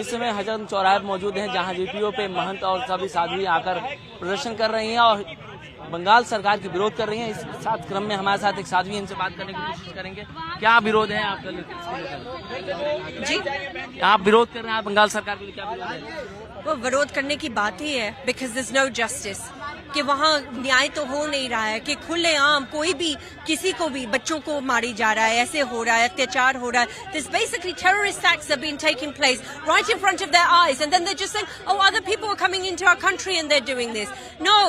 इस समय हजरत चौराहे पर मौजूद हैं, जहां जीपीओ पे महंत और सभी साध्वी आकर प्रदर्शन कर रही हैं और बंगाल सरकार की विरोध कर रही हैं। इस साथ क्रम में हमारे साथ एक साध्वी, इनसे बात करने की कोशिश करेंगे। क्या विरोध है आपका जी? आप विरोध कर रहे हैं, बंगाल सरकार के लिए क्या विरोध है? वो विरोध करने की बात ही है बिकॉज दिस नो जस्टिस, कि वहाँ न्याय तो हो नहीं रहा है, कि खुलेआम कोई भी किसी को भी बच्चों को मारी जा रहा है, ऐसे हो रहा है, अत्याचार हो रहा है। This basically terrorist acts have been taking place right in front of their eyes and then they're just saying, oh, other people are coming into our country and they're doing this. No,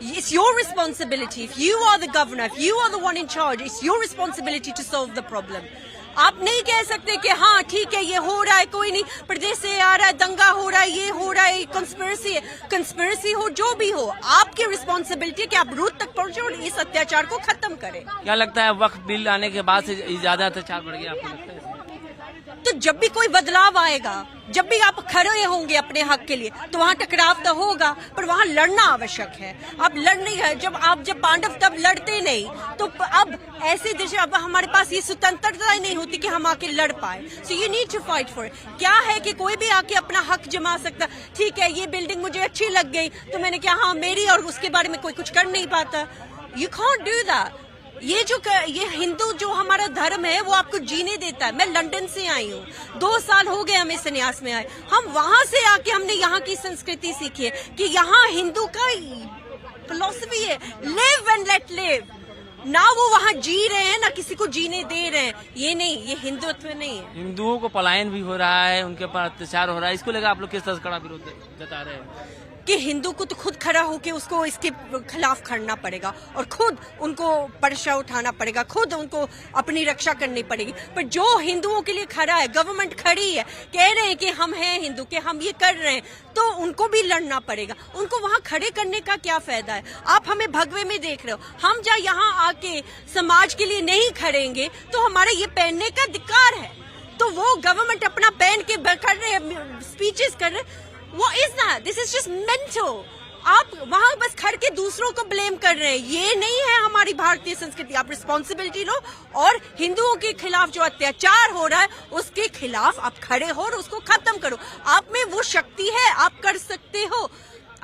it's your responsibility. If you are the governor, if you are the one in charge, it's your responsibility to solve the problem. आप नहीं कह सकते कि हाँ ठीक है ये हो रहा है, कोई नहीं, प्रदेश से आ रहा है, दंगा हो रहा है, ये हो रहा है, कंस्पिरेसी है। कंस्पिरेसी हो जो भी हो, आपकी रिस्पॉन्सिबिलिटी है कि आप रूट तक पहुंचे और इस अत्याचार को खत्म करें। क्या लगता है वक्फ बिल आने के बाद से ज्यादा अत्याचार बढ़ गया, आपको लगता है? तो जब भी कोई बदलाव आएगा, जब भी आप खड़े होंगे अपने हक के लिए, तो वहाँ टकराव तो होगा, पर वहाँ लड़ना आवश्यक है। आप लड़ने है, जब पांडव तब लड़ते नहीं, तो अब ऐसे देश, अब हमारे पास ये स्वतंत्रता ही नहीं होती कि हम आके लड़ पाए। So you need to fight for it. क्या है कि कोई भी आके अपना हक जमा सकता। ठीक है, ये बिल्डिंग मुझे अच्छी लग गई तो मैंने क्या हाँ मेरी, और उसके बारे में कोई कुछ कर नहीं पाता। You can't do that. ये हिंदू जो हमारा धर्म है वो आपको जीने देता है। मैं लंदन से आई हूँ, 2 साल हो गए हमें संन्यास में आए। हम वहां से आके हमने यहाँ की संस्कृति सीखी है कि यहाँ हिंदू का फिलॉसफी है, लिव एंड लेट लिव। ना वो वहाँ जी रहे हैं, ना किसी को जीने दे रहे हैं। ये नहीं, ये हिंदुत्व नहीं है। हिंदुओं को पलायन भी हो रहा है, उनके ऊपर अत्याचार हो रहा है, इसको लेकर आप लोग किस तरह से कड़ा विरोध जता रहे हैं? कि हिंदू को तो खुद खड़ा होके उसको इसके खिलाफ खड़ना पड़ेगा और खुद उनको पर्चा उठाना पड़ेगा, खुद उनको अपनी रक्षा करनी पड़ेगी। पर जो हिंदुओं के लिए खड़ा है, गवर्नमेंट खड़ी है, कह रहे हैं कि हम हैं हिंदू, कि हम ये कर रहे हैं, तो उनको भी लड़ना पड़ेगा। उनको वहाँ खड़े करने का क्या फायदा है? आप हमें भगवे में देख रहे हो, हम जब यहाँ आके समाज के लिए नहीं खड़ेंगे तो हमारा ये पहनने का धिक्कार है। तो वो गवर्नमेंट अपना पहन के कर रहे हैं, स्पीचेस कर रहे हैं। What is that? This is just mental. आप वहाँ बस खड़ के दूसरों को ब्लेम कर रहे हैं। ये नहीं है हमारी भारतीय संस्कृति। आप रिस्पॉन्सिबिलिटी लो और हिंदुओं के खिलाफ जो अत्याचार हो रहा है उसके खिलाफ आप खड़े हो और उसको खत्म करो। आप में वो शक्ति है, आप कर सकते हो।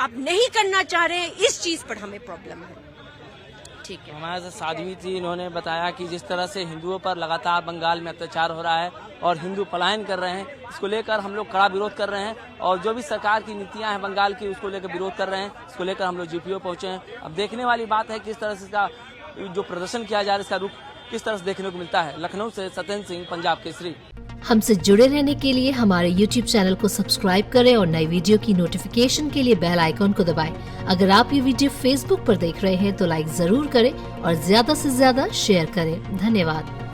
आप नहीं करना चाह रहे हैं, इस चीज पर हमें प्रॉब्लम है। ठीक है, हमारे साथ साध्वी थी, इन्होंने बताया कि जिस तरह से हिंदुओं पर लगातार बंगाल में अत्याचार हो रहा है और हिंदू पलायन कर रहे हैं, इसको लेकर हम लोग कड़ा विरोध कर रहे हैं और जो भी सरकार की नीतियां हैं बंगाल की उसको लेकर विरोध कर रहे हैं। इसको लेकर हम लोग जीपीओ पहुंचे हैं। अब देखने वाली बात है किस तरह से इसका जो प्रदर्शन किया जा रहा है, इसका रुख किस तरह से देखने को मिलता है। लखनऊ से सत्येंद्र सिंह, पंजाब केसरी। हमसे जुड़े रहने के लिए हमारे YouTube चैनल को सब्सक्राइब करें और नई वीडियो की नोटिफिकेशन के लिए बेल आइकॉन को दबाएं। अगर आप ये वीडियो Facebook पर देख रहे हैं तो लाइक जरूर करें और ज्यादा से ज्यादा शेयर करें। धन्यवाद।